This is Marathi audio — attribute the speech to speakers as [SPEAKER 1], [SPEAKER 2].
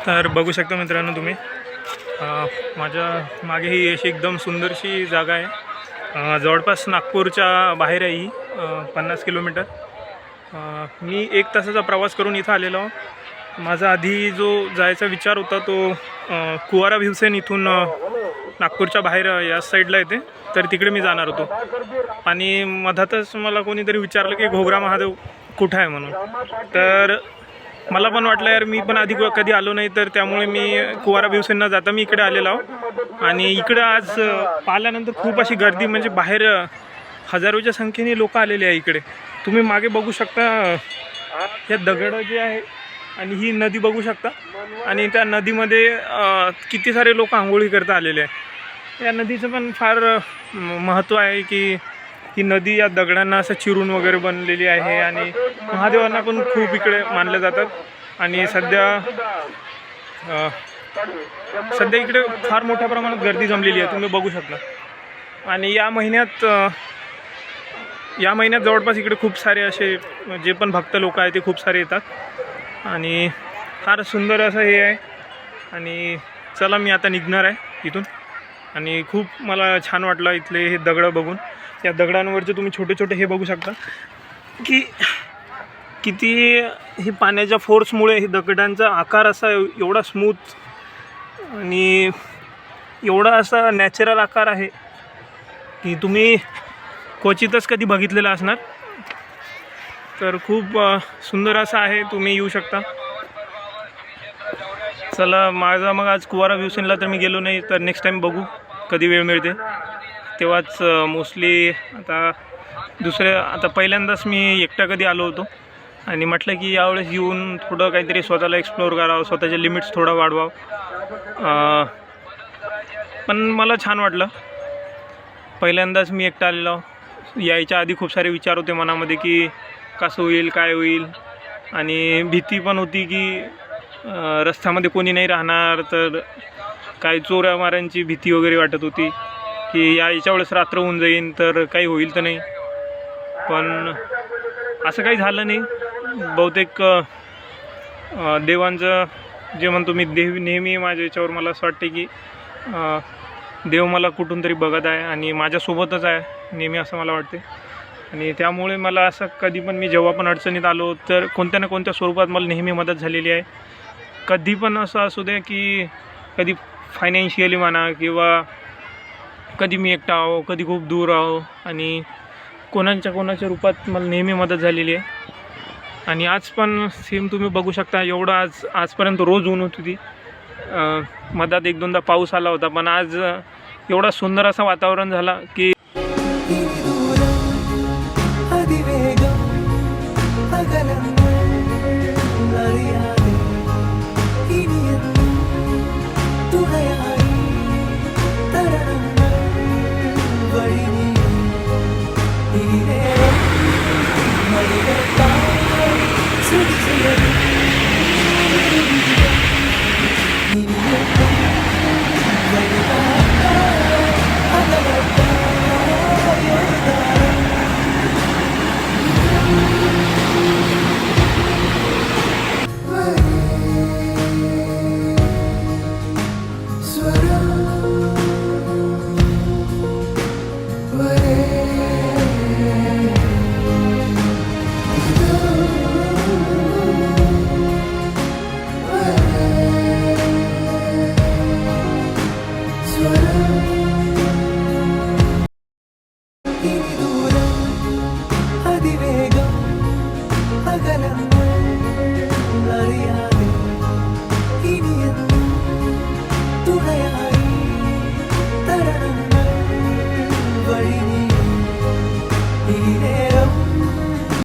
[SPEAKER 1] तर बघू शकता मित्रांनो तुम्ही माझ्या मागे ही अशी एकदम सुंदरशी जागा आहे। जवळपास नागपूरच्या बाहेर आहे ही 50 किलोमीटर। मी 1 तासाचा प्रवास करून इथं आलेलो आहे। माझा आधी जो जायचा विचार होता तो कुवारा भिवसेन इथून नागपूरच्या बाहेर या साईडला येते, तर तिकडे मी जाणार होतो। आणि मधातच मला कोणीतरी विचारलं की घोगरा महादेव कुठं आहे म्हणून। तर मला पण वाटलं यार मी पण आधी कधी आलो नाही, तर त्यामुळे मी कुवारा भिवसेन न जाता मी इकडे आलेलो आहो। आणि इकडे आज पाहिल्यानंतर खूप अशी गर्दी, म्हणजे बाहेर हजारोच्या संख्येने लोक आलेले आहे इकडे। तुम्ही मागे बघू शकता या दगड जे आहे आणि ही नदी बघू शकता, आणि त्या नदीमध्ये किती सारे लोक आंघोळी करता आलेले आहे। या नदीचं पण फार महत्त्व आहे की ही नदी या दगडांना असं चिरून वगैरे बनलेली आहे, आणि महादेवांना पण खूप इकडे मानले जातात। आणि सध्या इकडे फार मोठ्या प्रमाणात गर्दी जमलेली आहे, तुम्ही बघू शकता। आणि या महिन्यात जवळपास इकडे खूप सारे असे जे पण भक्त लोक आहेत ते खूप सारे येतात, आणि फार सुंदर असं हे आहे। आणि चला मी आता निघणार आहे इथून, आणि खूप मला छान वाटलं इथले हे दगड बघून। या दगडांवरचे तुम्ही छोटे छोटे हे बघू शकता की किती हे पाण्याच्या फोर्समुळे हे दगडांचा आकार असा एवढा स्मूथ आणि एवढा असा नॅचरल आकार आहे की तुम्ही क्वचितच कधी बघितलेला असणार। तर खूप सुंदर असं आहे, तुम्ही येऊ शकता। चला माझा मग आज कुवारा भिवसेनला तर मी गेलो नाही, तर नेक्स्ट टाईम बघू कधी वेळ मिळते तेव्हाच। मोस्टली आता पहिल्यांदाच मी एकटा कधी आलो होतो, आणि म्हटलं की यावेळेस येऊन थोडं काहीतरी स्वतःला एक्सप्लोअर करावं, स्वतःचे लिमिट्स थोडं वाढवावं। पण मला छान वाटलं, पहिल्यांदाच मी एकटा आलेलो। यायच्या आधी खूप सारे विचार होते मनामध्ये की कसं होईल काय होईल, आणि भीती पण होती की रस्त्यामध्ये कोणी नाही राहणार, तर काही चोऱ्यामाऱ्यांची भीती वगैरे वाटत होती की याच्या वेळेस रात्र होऊन जाईन तर काही होईल तर नाही। पण असं काही झालं नाही। बहुतेक देवांचं जे म्हणतो मी, नेहमी माझ्या याच्यावर मला असं वाटते की देव मला कुठून तरी बघत आहे आणि माझ्यासोबतच आहे नेहमी, असं मला वाटते। आणि त्यामुळे मला असं कधी पण मी जेव्हा पण अडचणीत आलो तर कोणत्या ना कोणत्या स्वरूपात मला नेहमी मदत झालेली आहे। कधी पण असं असू दे की कधी फायनान्शियली म्हणा, किंवा कधी मी एकटा आहो, कधी खूप दूर आहो, आणि कोणाच्या रूपात मला नेहमी मदत झालेली आहे। आणि आज पण सेम तुम्ही बघू शकता, एवढं आजपर्यंत रोज ऊन होती ती, मधात 1-2दा पाऊस आला होता, पण आज एवढा सुंदर असं वातावरण झाला की